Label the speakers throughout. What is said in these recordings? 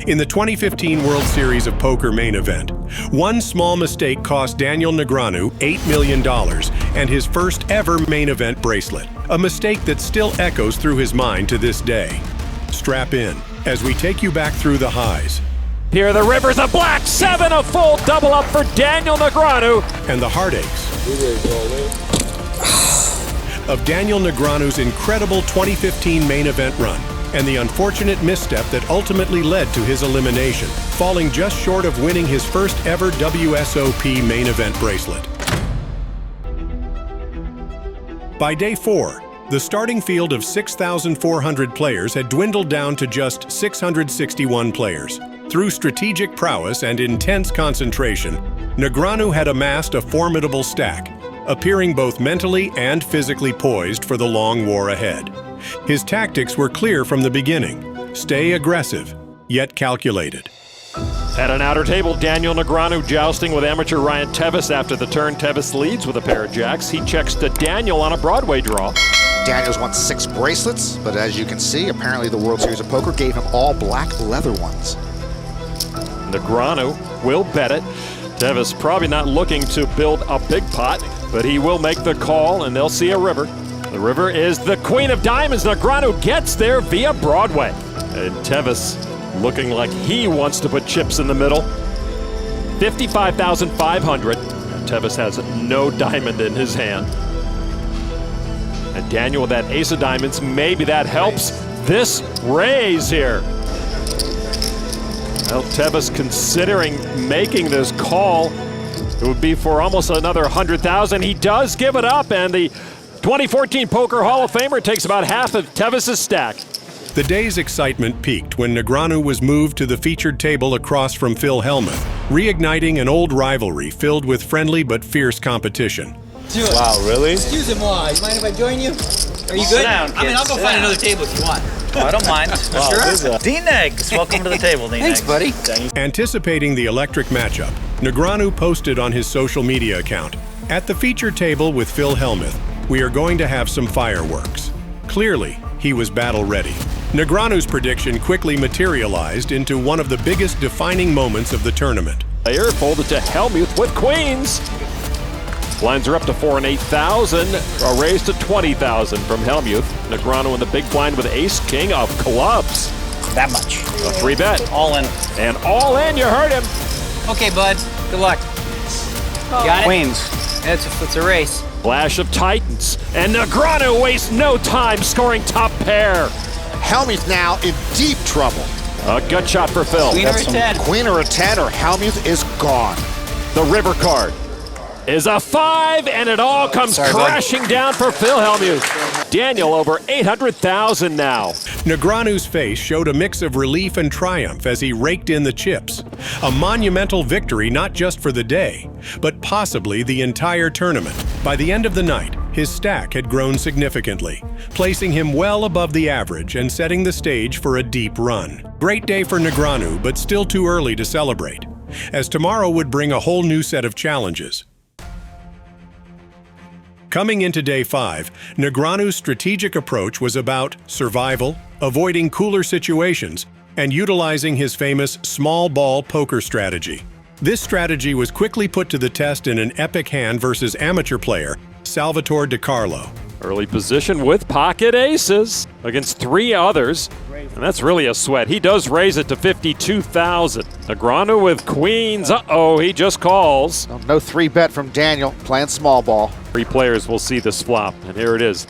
Speaker 1: In the 2015 World Series of Poker main event, one small mistake cost Daniel Negreanu $8 million and his first ever main event bracelet, a mistake that still echoes through his mind to this day. Strap in as we take you back through the highs.
Speaker 2: Here the rivers of black, 7 a full double up for Daniel Negreanu.
Speaker 1: And the heartaches of Daniel Negreanu's incredible 2015 main event run, and the unfortunate misstep that ultimately led to his elimination, falling just short of winning his first ever WSOP main event bracelet. By day 4, the starting field of 6,400 players had dwindled down to just 661 players. Through strategic prowess and intense concentration, Negreanu had amassed a formidable stack, appearing both mentally and physically poised for the long war ahead. His tactics were clear from the beginning: stay aggressive, yet calculated.
Speaker 2: At an outer table, Daniel Negreanu jousting with amateur Ryan Tevis. After the turn, Tevis leads with a pair of jacks. He checks to Daniel on a Broadway draw.
Speaker 3: Daniel's won 6 bracelets, but as you can see, apparently the World Series of Poker gave him all black leather ones.
Speaker 2: Negreanu will bet it. Tevis probably not looking to build a big pot, but he will make the call, and they'll see a river. The river is the queen of diamonds. Negreanu gets there via Broadway. And Tevis looking like he wants to put chips in the middle. 55,500. Tevis has no diamond in his hand. And Daniel with that ace of diamonds, maybe that helps this raise here. Well, Tevis considering making this call. It would be for almost another 100,000. He does give it up, and the 2014 Poker Hall of Famer takes about half of Tevis's stack.
Speaker 1: The day's excitement peaked when Negreanu was moved to the featured table across from Phil Hellmuth, reigniting an old rivalry filled with friendly but fierce competition.
Speaker 4: Wow, really?
Speaker 5: Excusez-moi, you mind if I join you? Are you good?
Speaker 4: Sit down,
Speaker 5: I mean, I'll go find another table if you want.
Speaker 4: Oh, I don't mind. Wow,
Speaker 5: Sure?
Speaker 4: D-Negs, welcome to the table, D-Negs.
Speaker 5: Thanks, buddy.
Speaker 1: Anticipating the electric matchup, Negreanu posted on his social media account, "At the featured table with Phil Hellmuth, we are going to have some fireworks." Clearly, he was battle ready. Negreanu's prediction quickly materialized into one of the biggest defining moments of the tournament.
Speaker 2: Player folded to Hellmuth with queens. Blinds are up to 4 and 8,000. A raise to 20,000 from Hellmuth. Negreanu in the big blind with ace king of clubs.
Speaker 4: That much.
Speaker 2: A 3-bet.
Speaker 4: All in.
Speaker 2: And all in, you heard him.
Speaker 5: Okay, bud. Good luck. Got it?
Speaker 4: Queens.
Speaker 5: It's a race.
Speaker 2: Flash of Titans. And Negreanu wastes no time scoring top pair.
Speaker 3: Hellmuth now in deep trouble.
Speaker 2: A gut shot for Phil.
Speaker 5: Queen or a 10.
Speaker 3: Queen or a 10 or Hellmuth is gone.
Speaker 2: The river card is a 5, and it all comes crashing down for Phil Hellmuth. Daniel over 800,000 now.
Speaker 1: Negreanu's face showed a mix of relief and triumph as he raked in the chips. A monumental victory not just for the day, but possibly the entire tournament. By the end of the night, his stack had grown significantly, placing him well above the average and setting the stage for a deep run. Great day for Negreanu, but still too early to celebrate, as tomorrow would bring a whole new set of challenges. Coming into day 5, Negreanu's strategic approach was about survival, avoiding cooler situations, and utilizing his famous small ball poker strategy. This strategy was quickly put to the test in an epic hand versus amateur player, Salvatore DiCarlo.
Speaker 2: Early position with pocket aces against 3 others. And that's really a sweat. He does raise it to 52,000. Negreanu with queens. Uh-oh, he just calls.
Speaker 3: No 3-bet from Daniel, playing small ball.
Speaker 2: 3 players will see this flop, and here it is.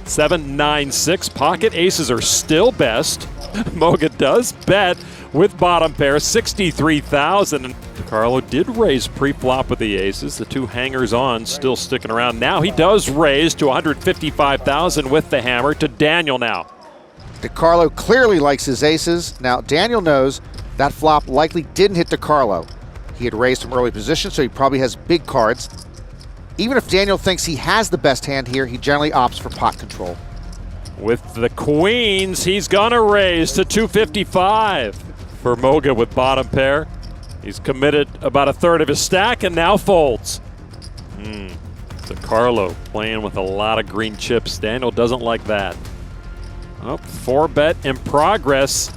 Speaker 2: 7, 9, 6. Pocket aces are still best. Moga does bet with bottom pair, 63,000. Carlo did raise pre-flop with the aces. The 2 hangers on still sticking around. Now he does raise to 155,000 with the hammer to Daniel now.
Speaker 3: DiCarlo clearly likes his aces. Now Daniel knows that flop likely didn't hit DiCarlo. He had raised from early position, so he probably has big cards. Even if Daniel thinks he has the best hand here, he generally opts for pot control.
Speaker 2: With the queens, he's gonna raise to 255. For Moga with bottom pair, he's committed about a third of his stack and now folds. DiCarlo playing with a lot of green chips. Daniel doesn't like that. Oh, 4-bet in progress.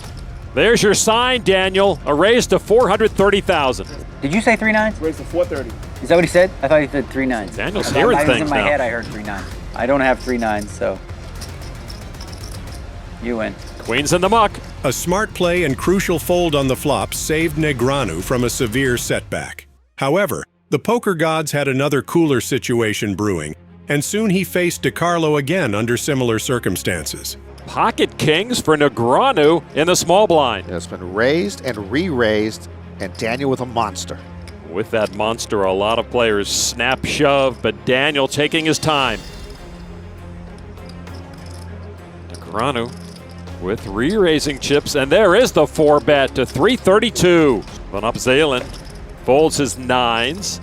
Speaker 2: There's your sign, Daniel. A raise to 430,000.
Speaker 5: Did you say 3 9s?
Speaker 6: Raise to 430.
Speaker 5: Is that what he said? I thought he said 3 9s.
Speaker 2: Daniel's
Speaker 5: I
Speaker 2: hearing
Speaker 5: was
Speaker 2: things
Speaker 5: in my
Speaker 2: now.
Speaker 5: head, I heard 3 9s. I don't have 3 9s, so you win.
Speaker 2: Queen's in the muck.
Speaker 1: A smart play and crucial fold on the flop saved Negreanu from a severe setback. However, the poker gods had another cooler situation brewing, and soon he faced DeCarlo again under similar circumstances.
Speaker 2: Pocket kings for Negreanu in the small blind.
Speaker 3: It's been raised and re-raised, and Daniel with a monster.
Speaker 2: With that monster, a lot of players snap shove, but Daniel taking his time. Negreanu with re-raising chips, and there is the 4-bet to 332. Van up Zalen folds his 9s.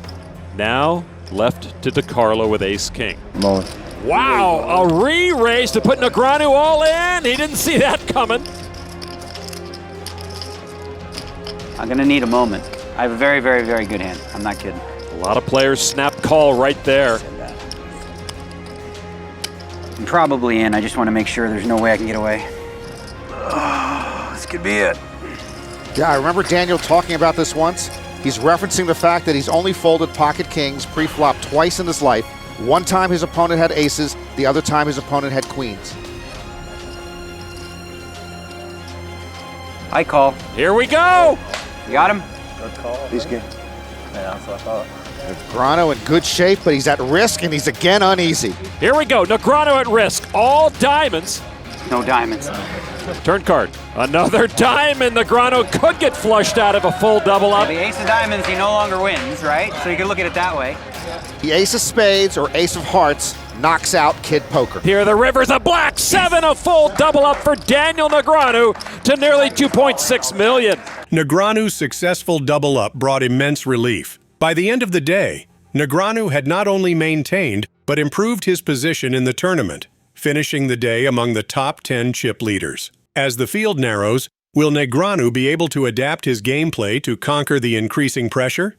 Speaker 2: Now left to DeCarlo with ace-king. Wow, a re-raise to put Negreanu all in. He didn't see that coming.
Speaker 5: I'm gonna need a moment. I have a very, very, very good hand. I'm not kidding.
Speaker 2: A lot of players snap call right there.
Speaker 5: I'm probably in. I just want to make sure there's no way I can get away. This could be it.
Speaker 3: Yeah, I remember Daniel talking about this once. He's referencing the fact that he's only folded pocket kings pre-flop twice in his life. One time his opponent had aces, the other time his opponent had queens.
Speaker 5: I call.
Speaker 2: Here we go.
Speaker 5: You got him?
Speaker 4: Good call.
Speaker 3: He's good.
Speaker 4: Yeah, that's what I thought.
Speaker 3: Negreanu in good shape, but he's at risk and he's again uneasy.
Speaker 2: Here we go. Negreanu at risk. All diamonds.
Speaker 5: No diamonds.
Speaker 2: Turn card. Another diamond. Negreanu could get flushed out of a full double up.
Speaker 5: The ace of diamonds, he no longer wins, right? So you can look at it that way.
Speaker 3: The ace of spades or ace of hearts knocks out kid poker.
Speaker 2: Here the rivers of black. 7, a full double up for Daniel Negreanu to nearly 2.6 million.
Speaker 1: Negreanu's successful double up brought immense relief. By the end of the day, Negreanu had not only maintained, but improved his position in the tournament, finishing the day among the top 10 chip leaders. As the field narrows, will Negreanu be able to adapt his gameplay to conquer the increasing pressure?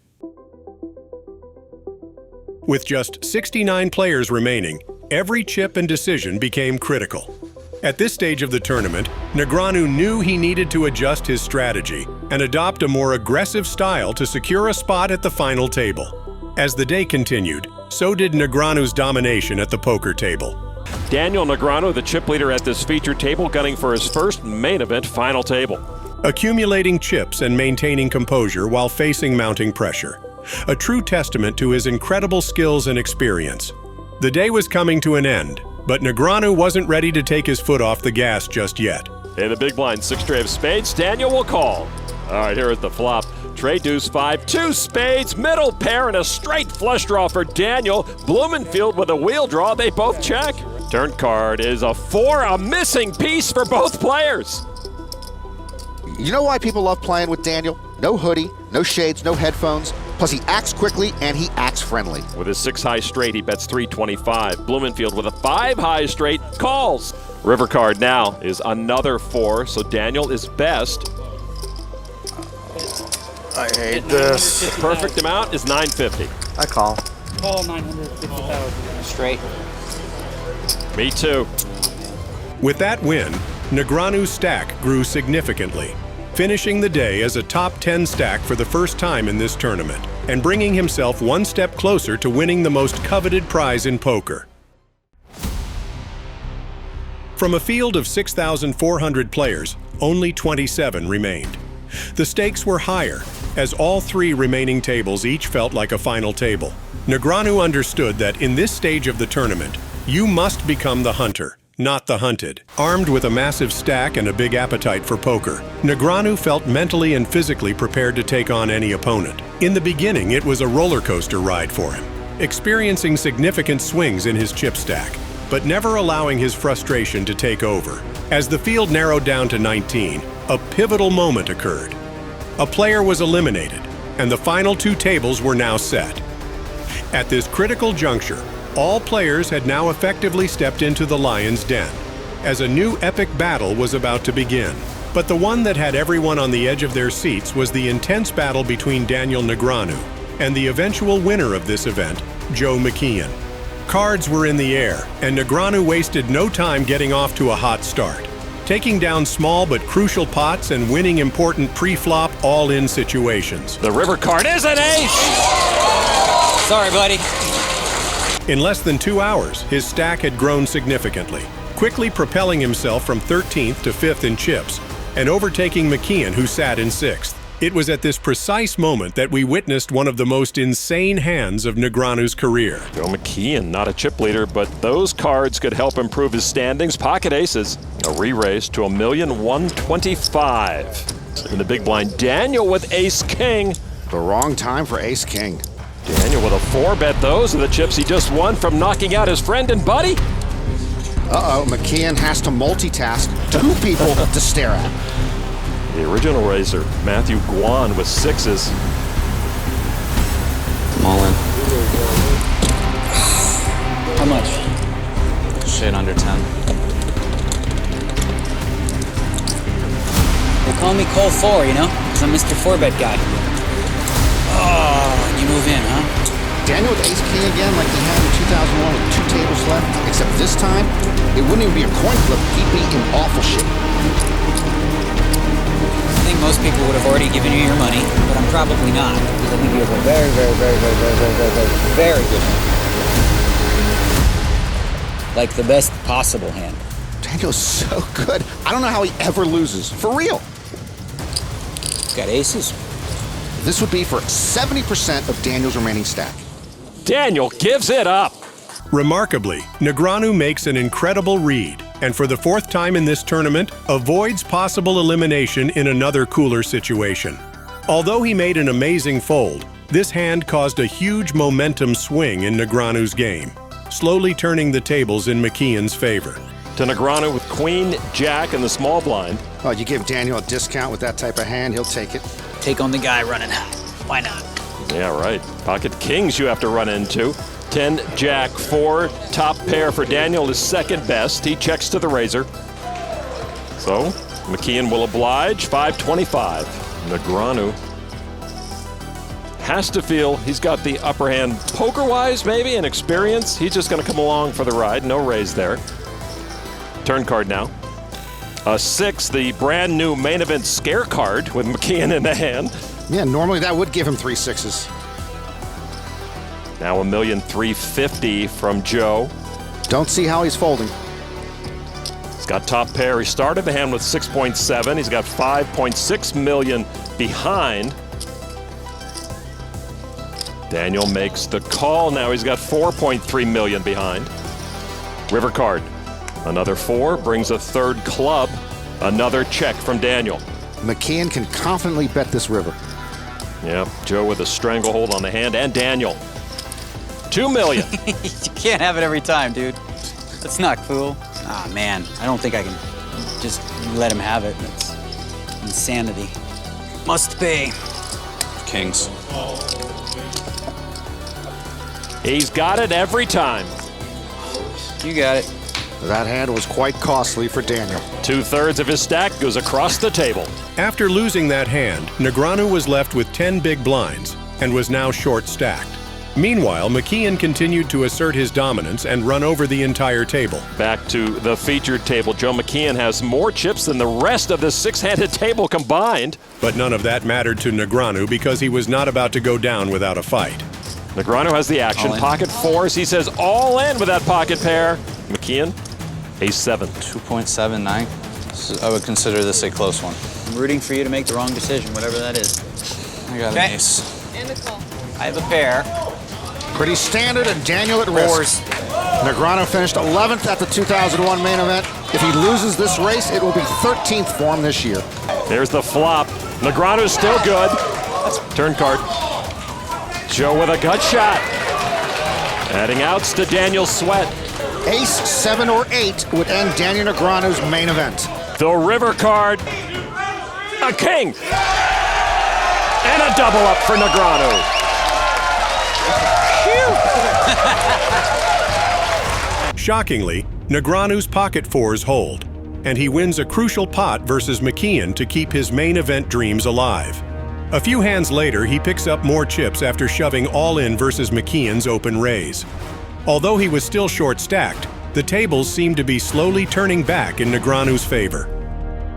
Speaker 1: With just 69 players remaining, every chip and decision became critical. At this stage of the tournament, Negreanu knew he needed to adjust his strategy and adopt a more aggressive style to secure a spot at the final table. As the day continued, so did Negreanu's domination at the poker table.
Speaker 2: Daniel Negreanu, the chip leader at this featured table, gunning for his first main event final table.
Speaker 1: Accumulating chips and maintaining composure while facing mounting pressure. A true testament to his incredible skills and experience. The day was coming to an end, but Negreanu wasn't ready to take his foot off the gas just yet.
Speaker 2: In the big blind, 6 tray of spades, Daniel will call. All right, here is the flop. Trey deuce 5, 2 spades, middle pair, and a straight flush draw for Daniel. Blumenfield with a wheel draw, they both check. Turn card is a 4, a missing piece for both players.
Speaker 3: You know why people love playing with Daniel? No hoodie, no shades, no headphones. Plus he acts quickly and he acts friendly.
Speaker 2: With his 6 high straight, he bets 325. Blumenfield with a 5 high straight calls. River card now is another 4, so Daniel is best.
Speaker 6: I hate this.
Speaker 2: The perfect amount is 950.
Speaker 6: I call.
Speaker 7: Call 950,000.
Speaker 5: Straight.
Speaker 2: Me too.
Speaker 1: With that win, Negreanu's stack grew significantly, finishing the day as a top 10 stack for the first time in this tournament, and bringing himself one step closer to winning the most coveted prize in poker. From a field of 6,400 players, only 27 remained. The stakes were higher, as all 3 remaining tables each felt like a final table. Negreanu understood that in this stage of the tournament, you must become the hunter, not the hunted. Armed with a massive stack and a big appetite for poker, Negreanu felt mentally and physically prepared to take on any opponent. In the beginning, it was a roller coaster ride for him, experiencing significant swings in his chip stack, but never allowing his frustration to take over. As the field narrowed down to 19, a pivotal moment occurred. A player was eliminated, and the final 2 tables were now set. At this critical juncture, all players had now effectively stepped into the lion's den, as a new epic battle was about to begin. But the one that had everyone on the edge of their seats was the intense battle between Daniel Negreanu and the eventual winner of this event, Joe McKeehen. Cards were in the air, and Negreanu wasted no time getting off to a hot start. taking down small but crucial pots and winning important pre-flop all-in situations.
Speaker 2: The river card is an ace!
Speaker 5: Sorry, buddy.
Speaker 1: In less than 2 hours, his stack had grown significantly, quickly propelling himself from 13th to 5th in chips and overtaking McKeehen, who sat in 6th. It was at this precise moment that we witnessed one of the most insane hands of Negreanu's career.
Speaker 2: Joe McKeehen, not a chip leader, but those cards could help improve his standings. Pocket aces, a re-raise to $1,125,000. In the big blind, Daniel with ace-king.
Speaker 3: The wrong time for ace-king.
Speaker 2: Daniel with a 4-bet. Those are the chips he just won from knocking out his friend and buddy.
Speaker 3: Uh-oh, McKeehen has to multitask 2 people to stare at.
Speaker 2: The original raiser, Matthew Guan with 6s.
Speaker 4: I'm all in.
Speaker 5: How much?
Speaker 4: Shit, under 10.
Speaker 5: They call me Cole 4, you know? Because I'm Mr. 4-bet guy. Oh, you move in, huh?
Speaker 3: Daniel with ace-king again like he had in 2001 with 2 tables left, except this time, it wouldn't even be a coin flip. He'd be in awful shape.
Speaker 5: I think most people would have already given you your money, but I'm probably not. Because I think you have a very, very, very, very, very, very, very, very, very good hand. Like the best possible hand.
Speaker 3: Daniel's so good. I don't know how he ever loses. For real.
Speaker 5: Got aces.
Speaker 3: This would be for 70% of Daniel's remaining stack.
Speaker 2: Daniel gives it up.
Speaker 1: Remarkably, Negreanu makes an incredible read, and for the 4th time in this tournament, avoids possible elimination in another cooler situation. Although he made an amazing fold, this hand caused a huge momentum swing in Negreanu's game, slowly turning the tables in McKehen's favor.
Speaker 2: To Negreanu with queen, jack, and the small blind.
Speaker 3: Oh, you give Daniel a discount with that type of hand, he'll take it.
Speaker 5: Take on the guy running high. Why not?
Speaker 2: Yeah, right. Pocket kings you have to run into. 10, jack, 4. Top pair for Daniel is second best. He checks to the razor. So, McKeehen will oblige. 525. Negreanu has to feel he's got the upper hand poker-wise, maybe, and experience. He's just going to come along for the ride. No raise there. Turn card now. A 6, the brand new main event scare card with McKeehen in the hand.
Speaker 3: Yeah, normally that would give him 3 6s.
Speaker 2: Now $1,350,000 from Joe.
Speaker 3: Don't see how he's folding.
Speaker 2: He's got top pair. He started the hand with 6.7. He's got 5.6 million behind. Daniel makes the call. Now he's got 4.3 million behind. River card. Another 4 brings a 3rd club. Another check from Daniel.
Speaker 3: McKeehen can confidently bet this river.
Speaker 2: Yeah, Joe with a stranglehold on the hand, and Daniel. 2 million.
Speaker 5: You can't have it every time, dude. That's not cool. Ah, man. I don't think I can just let him have it. It's insanity. Must be.
Speaker 4: Kings.
Speaker 2: He's got it every time.
Speaker 5: You got it.
Speaker 3: That hand was quite costly for Daniel.
Speaker 2: 2/3 of his stack goes across the table.
Speaker 1: After losing that hand, Negreanu was left with 10 big blinds and was now short-stacked. Meanwhile, McKeehen continued to assert his dominance and run over the entire table.
Speaker 2: Back to the featured table. Joe McKeehen has more chips than the rest of the 6-handed table combined.
Speaker 1: But none of that mattered to Negreanu because he was not about to go down without a fight.
Speaker 2: Negreanu has the action.
Speaker 4: All in.
Speaker 2: Pocket 4s. He says all in with that pocket pair. McKeehen, ace 7.
Speaker 4: 2.79. So I would consider this a close one.
Speaker 5: I'm rooting for you to make the wrong decision, whatever that is.
Speaker 4: I got
Speaker 5: Okay.
Speaker 4: an ace.
Speaker 5: I have a pair.
Speaker 3: Pretty standard, and Daniel at risk. Negreanu finished 11th at the 2001 main event. If he loses this race, it will be 13th for him this year.
Speaker 2: There's the flop. Negreanu's still good. Turn card. Joe with a gut shot. Adding outs to Daniel Sweat.
Speaker 3: Ace, 7, or 8 would end Daniel Negreanu's main event.
Speaker 2: The river card. A king. And a double up for Negreanu.
Speaker 1: Shockingly, Negreanu's pocket 4s hold, and he wins a crucial pot versus McKeehen to keep his main event dreams alive. A few hands later, he picks up more chips after shoving all in versus McKehen's open raise. Although he was still short-stacked, the tables seemed to be slowly turning back in Negreanu's favor.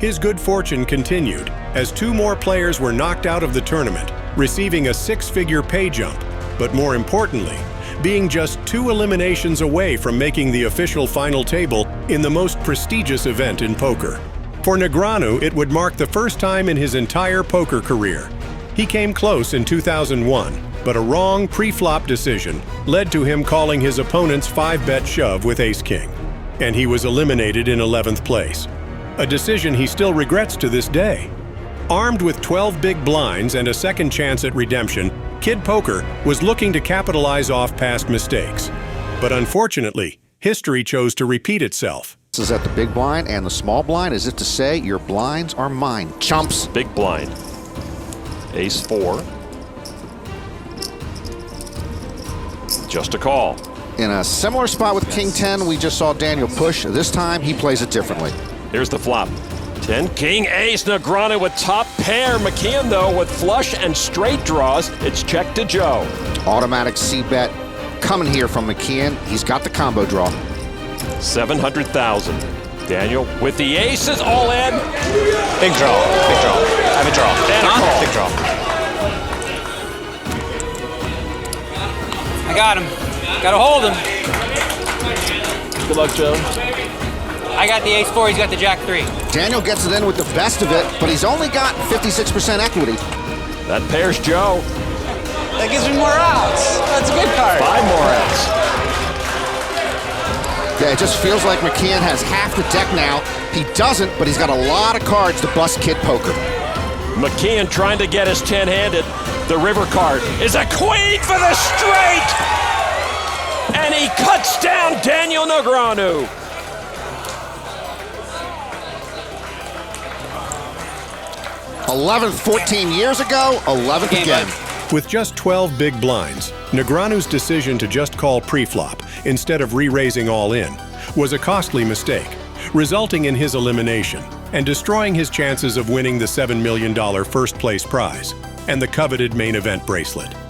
Speaker 1: His good fortune continued as 2 more players were knocked out of the tournament, receiving a 6-figure pay jump, but more importantly, being just 2 eliminations away from making the official final table in the most prestigious event in poker. For Negreanu, it would mark the first time in his entire poker career. He came close in 2001, but a wrong pre-flop decision led to him calling his opponent's 5-bet shove with ace-king, and he was eliminated in 11th place. A decision he still regrets to this day. Armed with 12 big blinds and a second chance at redemption, Kid Poker was looking to capitalize off past mistakes. But unfortunately, history chose to repeat itself.
Speaker 3: This is at the big blind and the small blind, as if to say, your blinds are mine, chumps.
Speaker 2: Big blind. Ace 4. Just a call.
Speaker 3: In a similar spot with King 10, we just saw Daniel push. This time, he plays it differently.
Speaker 2: Here's the flop. 10, King, Ace, Negreanu with top pair. McKeehen, though, with flush and straight draws. It's check to Joe.
Speaker 3: Automatic C-bet coming here from McKeehen. He's got the combo draw.
Speaker 2: 700,000. Daniel with the aces, all in.
Speaker 4: Big draw. Big draw. I have a draw.
Speaker 2: And a call.
Speaker 4: Big draw.
Speaker 5: I got him. Gotta hold him.
Speaker 6: Good luck, Joe.
Speaker 5: I got the ace 4, he's got the jack 3.
Speaker 3: Daniel gets it in with the best of it, but he's only got 56% equity.
Speaker 2: That pairs Joe.
Speaker 4: That gives me more outs. That's a good card.
Speaker 2: 5 more outs.
Speaker 3: Yeah, it just feels like McKeehen has half the deck now. He doesn't, but he's got a lot of cards to bust Kid Poker.
Speaker 2: McKeehen trying to get his 10-handed. The river card is a queen for the straight! And he cuts down Daniel Negreanu.
Speaker 3: 11th 14 years ago, 11th again.
Speaker 1: With just 12 big blinds, Negreanu's decision to just call pre-flop instead of re-raising all in was a costly mistake, resulting in his elimination and destroying his chances of winning the $7 million first place prize and the coveted main event bracelet.